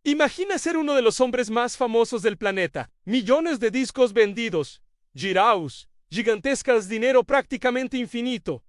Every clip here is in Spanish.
Imagina ser uno de los hombres más famosos del planeta. Millones de discos vendidos, giraos, gigantescas dinero prácticamente infinito.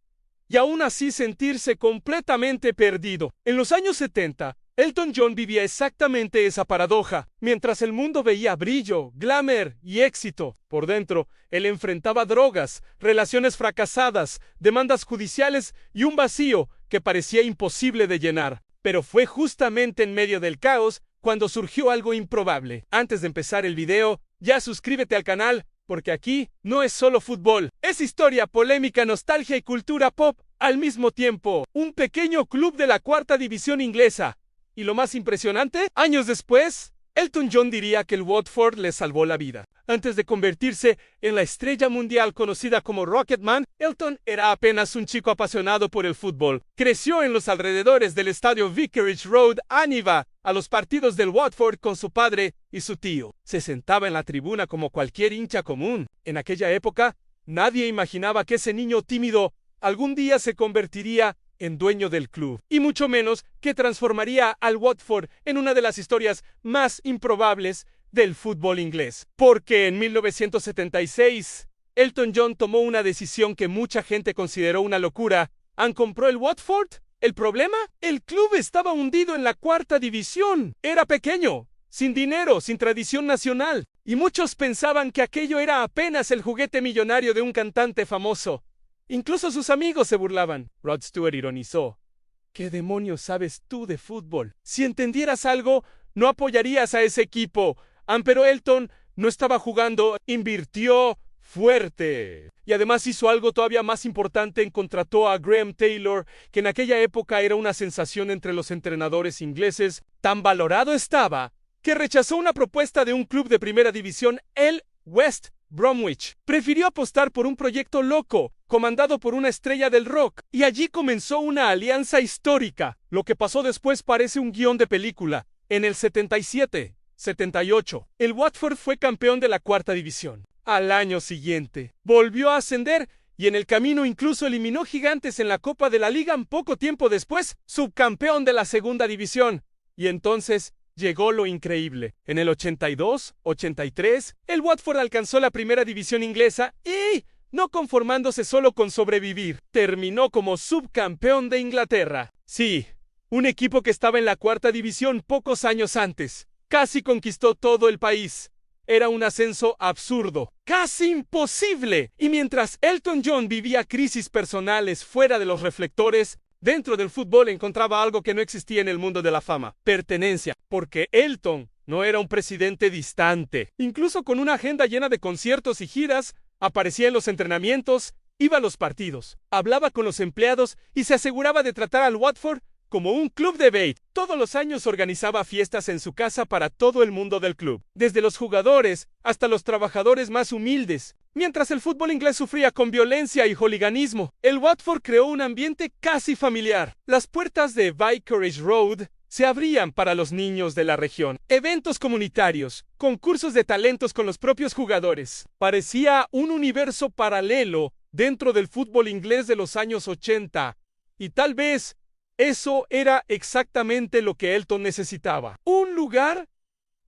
Y aún así sentirse completamente perdido. En los años 70, Elton John vivía exactamente esa paradoja. Mientras el mundo veía brillo, glamour y éxito, por dentro, él enfrentaba drogas, relaciones fracasadas, demandas judiciales y un vacío que parecía imposible de llenar. Pero fue justamente en medio del caos cuando surgió algo improbable. Antes de empezar el video, ya suscríbete al canal, porque aquí no es solo fútbol, es historia, polémica, nostalgia y cultura pop al mismo tiempo. Un pequeño club de la cuarta división inglesa. Y lo más impresionante, años después, Elton John diría que el Watford le salvó la vida. Antes de convertirse en la estrella mundial conocida como Rocketman, Elton era apenas un chico apasionado por el fútbol. Creció en los alrededores del estadio Vicarage Road, iba a los partidos del Watford con su padre y su tío. Se sentaba en la tribuna como cualquier hincha común. En aquella época, nadie imaginaba que ese niño tímido algún día se convertiría en dueño del club, y mucho menos que transformaría al Watford en una de las historias más improbables del fútbol inglés. Porque en 1976, Elton John tomó una decisión que mucha gente consideró una locura. ¿Compró el Watford? ¿El problema? El club estaba hundido en la cuarta división. Era pequeño, sin dinero, sin tradición nacional, y muchos pensaban que aquello era apenas el juguete millonario de un cantante famoso. Incluso sus amigos se burlaban. Rod Stewart ironizó: ¿qué demonios sabes tú de fútbol? Si entendieras algo, no apoyarías a ese equipo. Pero Elton no estaba jugando, invirtió fuerte. Y además hizo algo todavía más importante: contrató a Graham Taylor, que en aquella época era una sensación entre los entrenadores ingleses. Tan valorado estaba que rechazó una propuesta de un club de primera división, el West Bromwich. Prefirió apostar por un proyecto loco, comandado por una estrella del rock, y allí comenzó una alianza histórica. Lo que pasó después parece un guión de película. En el 77, 78, el Watford fue campeón de la cuarta división. Al año siguiente, volvió a ascender y en el camino incluso eliminó gigantes en la Copa de la Liga. Poco tiempo después, subcampeón de la segunda división. Y entonces llegó lo increíble. En el 82, 83, el Watford alcanzó la primera división inglesa y, no conformándose solo con sobrevivir, terminó como subcampeón de Inglaterra. Sí, un equipo que estaba en la cuarta división pocos años antes. Casi conquistó todo el país. Era un ascenso absurdo, casi imposible. Y mientras Elton John vivía crisis personales fuera de los reflectores, dentro del fútbol encontraba algo que no existía en el mundo de la fama: pertenencia. Porque Elton no era un presidente distante. Incluso con una agenda llena de conciertos y giras, aparecía en los entrenamientos, iba a los partidos, hablaba con los empleados y se aseguraba de tratar al Watford como un club de bait. Todos los años organizaba fiestas en su casa para todo el mundo del club, desde los jugadores hasta los trabajadores más humildes. Mientras el fútbol inglés sufría con violencia y hooliganismo, el Watford creó un ambiente casi familiar. Las puertas de Vicarage Road se abrían para los niños de la región. Eventos comunitarios, concursos de talentos con los propios jugadores. Parecía un universo paralelo dentro del fútbol inglés de los años 80. Y tal vez eso era exactamente lo que Elton necesitaba. Un lugar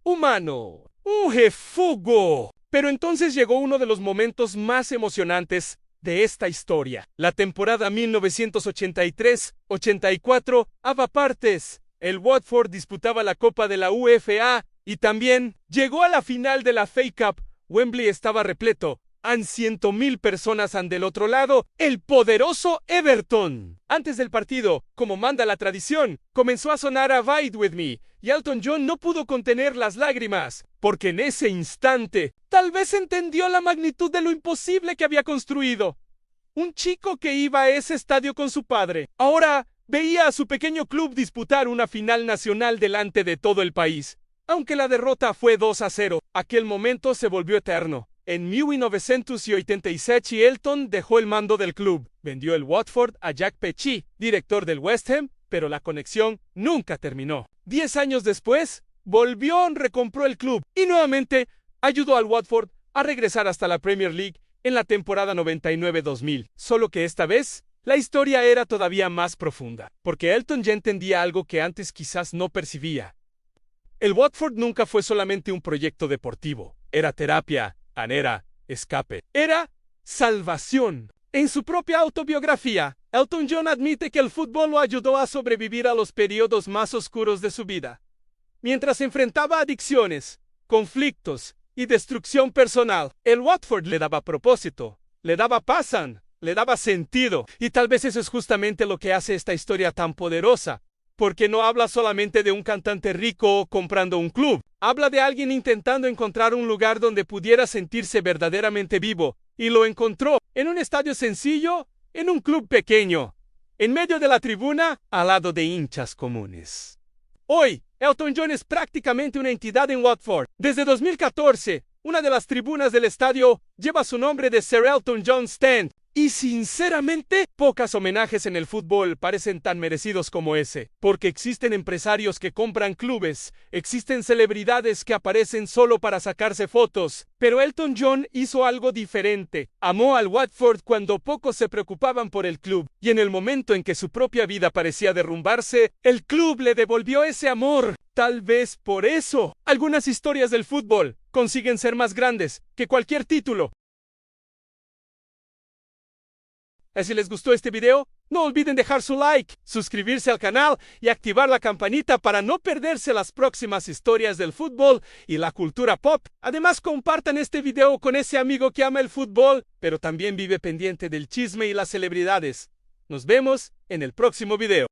humano. Un refugo. Pero entonces llegó uno de los momentos más emocionantes de esta historia. La temporada 1983-84 daba partes. El Watford disputaba la Copa de la UEFA y también llegó a la final de la FA Cup. Wembley estaba repleto. 100,000 personas del otro lado, el poderoso Everton. Antes del partido, como manda la tradición, comenzó a sonar Abide With Me, y Elton John no pudo contener las lágrimas, porque en ese instante, tal vez entendió la magnitud de lo imposible que había construido. Un chico que iba a ese estadio con su padre, ahora veía a su pequeño club disputar una final nacional delante de todo el país. Aunque la derrota fue 2-0, aquel momento se volvió eterno. En 1987 Elton dejó el mando del club. Vendió el Watford a Jack Petchey, director del West Ham, pero la conexión nunca terminó. 10 años después, volvió, recompró el club y nuevamente ayudó al Watford a regresar hasta la Premier League en la temporada 99-2000. Solo que esta vez, la historia era todavía más profunda, porque Elton ya entendía algo que antes quizás no percibía. El Watford nunca fue solamente un proyecto deportivo. Era terapia, era escape. Era salvación. En su propia autobiografía, Elton John admite que el fútbol lo ayudó a sobrevivir a los periodos más oscuros de su vida. Mientras enfrentaba adicciones, conflictos y destrucción personal, el Watford le daba propósito, le daba pasión, le daba sentido. Y tal vez eso es justamente lo que hace esta historia tan poderosa, porque no habla solamente de un cantante rico comprando un club. Habla de alguien intentando encontrar un lugar donde pudiera sentirse verdaderamente vivo, y lo encontró en un estadio sencillo, en un club pequeño, en medio de la tribuna, al lado de hinchas comunes. Hoy, Elton John es prácticamente una entidad en Watford. Desde 2014, una de las tribunas del estadio lleva su nombre de Sir Elton John Stand. Y sinceramente, pocos homenajes en el fútbol parecen tan merecidos como ese, porque existen empresarios que compran clubes, existen celebridades que aparecen solo para sacarse fotos, pero Elton John hizo algo diferente. Amó al Watford cuando pocos se preocupaban por el club, y en el momento en que su propia vida parecía derrumbarse, el club le devolvió ese amor. Tal vez por eso, algunas historias del fútbol consiguen ser más grandes que cualquier título. Si les gustó este video, no olviden dejar su like, suscribirse al canal y activar la campanita para no perderse las próximas historias del fútbol y la cultura pop. Además, compartan este video con ese amigo que ama el fútbol, pero también vive pendiente del chisme y las celebridades. Nos vemos en el próximo video.